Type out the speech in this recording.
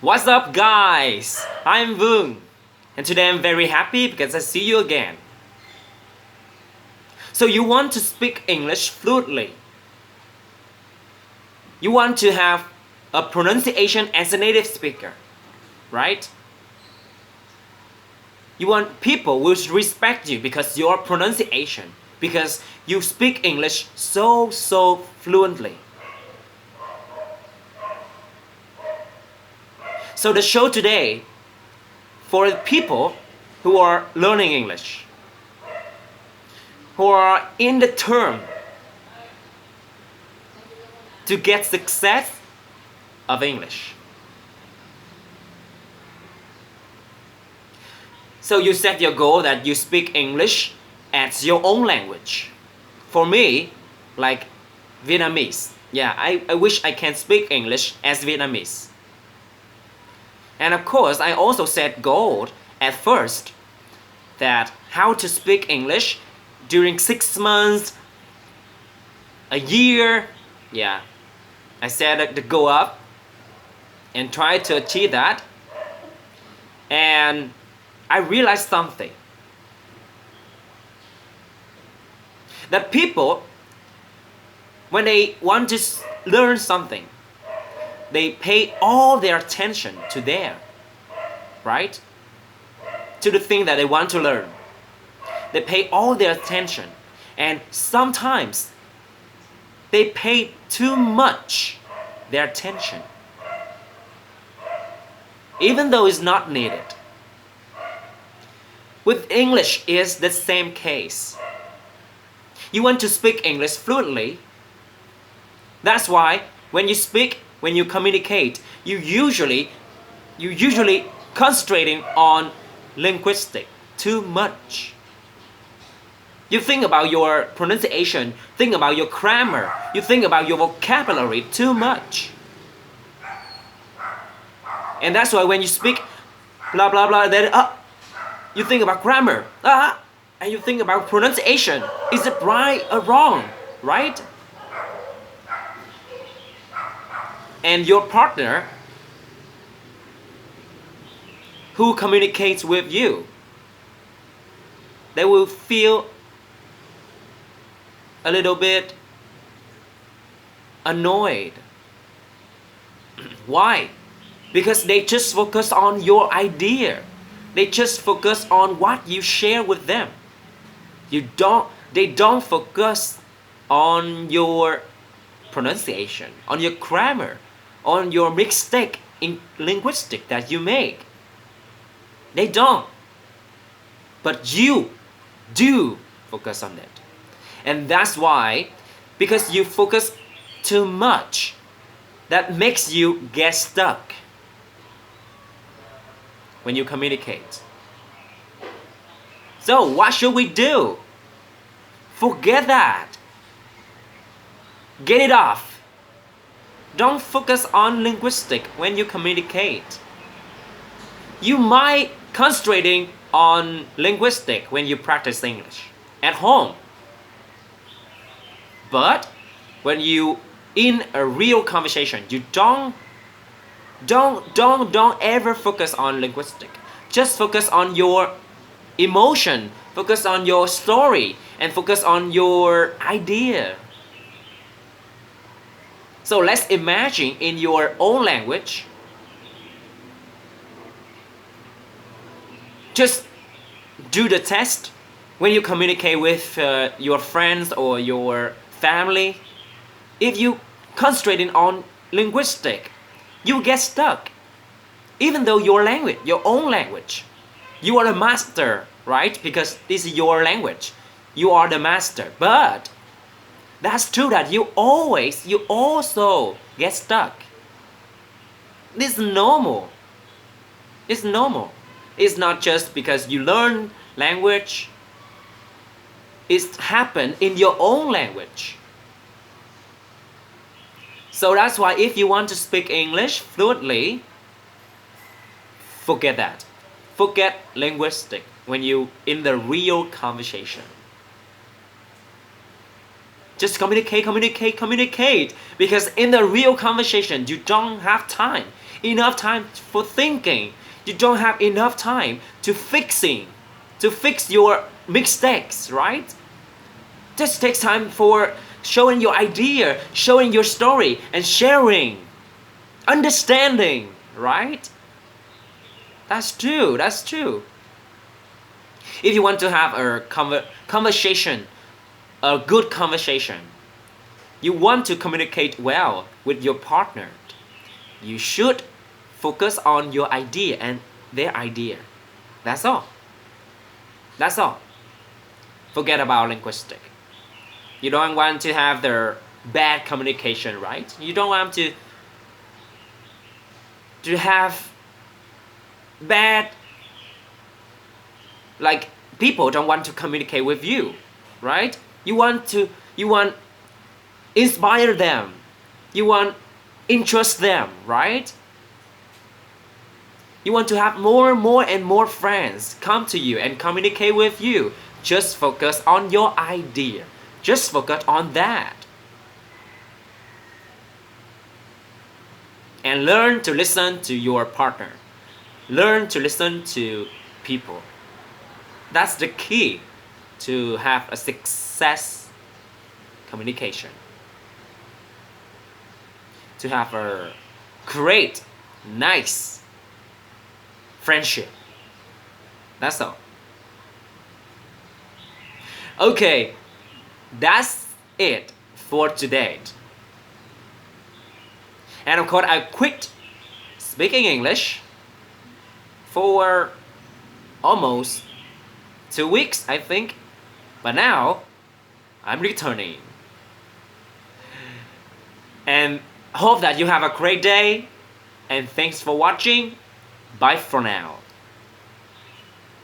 What's up, guys? I'm Vương, and today I'm very happy because I see you again. So, you want to speak English fluently? You want to have a pronunciation as a native speaker, right? You want people will respect you because your pronunciation, because you speak English so fluently. So the show today for people who are learning English, who are in the term to get success of English. So you set your goal that you speak English as your own language. For me, like Vietnamese. Yeah, I wish I can speak English as Vietnamese. And of course, I also set goal at first that how to speak English during 6 months, a year. Yeah, I set the goal up and try to achieve that. And I realized something. That people, when they want to learn something, they pay all their attention to there, right? To the thing that they want to learn. They pay all their attention. And sometimes they pay too much their attention, even though it's not needed. With English is the same case. You want to speak English fluently. That's why when you speak, when you communicate, you usually concentrating on linguistic too much. You think about your pronunciation, think about your grammar, you think about your vocabulary too much. And that's why when you speak blah blah blah, then you think about grammar, and you think about pronunciation. Is it right or wrong, right? And your partner who communicates with you, they will feel a little bit annoyed. Why? Because they just focus on your idea. They just focus on what you share with them. They don't focus on your pronunciation, on your grammar, on your mistake in linguistic that you make. They don't. But you do focus on it. And that's why, because you focus too much, that makes you get stuck when you communicate. So what should we do? Forget that. Get it off. Don't focus on linguistic when you communicate. You might concentrating on linguistic when you practice English at home. But when you in a real conversation, you don't ever focus on linguistic. Just focus on your emotion, focus on your story, and focus on your idea. So let's imagine in your own language. Just do the test when you communicate with your friends or your family. If you concentrating on linguistic, you get stuck. Even though your language, your own language, you are the master, right? Because this is your language. You are the master. But that's true that you also get stuck. This is normal. It's normal. It's not just because you learn language. It's happened in your own language. So that's why if you want to speak English fluently, forget that. Forget linguistic when you in the real conversation. Just communicate. Because in the real conversation, you don't have time. enough time for thinking. You don't have enough time to fix your mistakes, right? Just takes time for showing your idea, showing your story, and sharing, understanding, right? That's true. That's true. If you want to have a conversation, a good conversation, you want to communicate well with your partner, you should focus on your idea and their idea. That's all. That's all. Forget about linguistic. You don't want to have the bad communication, right? You don't want to have bad, like, people don't want to communicate with you, right? You want inspire them. You want interest them, right? You want to have more and more friends come to you and communicate with you. Just focus on your idea. Just focus on that. And learn to listen to your partner. Learn to listen to people. That's the key to have a success communication. To have a great, nice friendship. That's all. Okay, that's it for today. And of course, I quit speaking English for almost 2 weeks, I think. But now, I'm returning. And hope that you have a great day. And thanks for watching. Bye for now.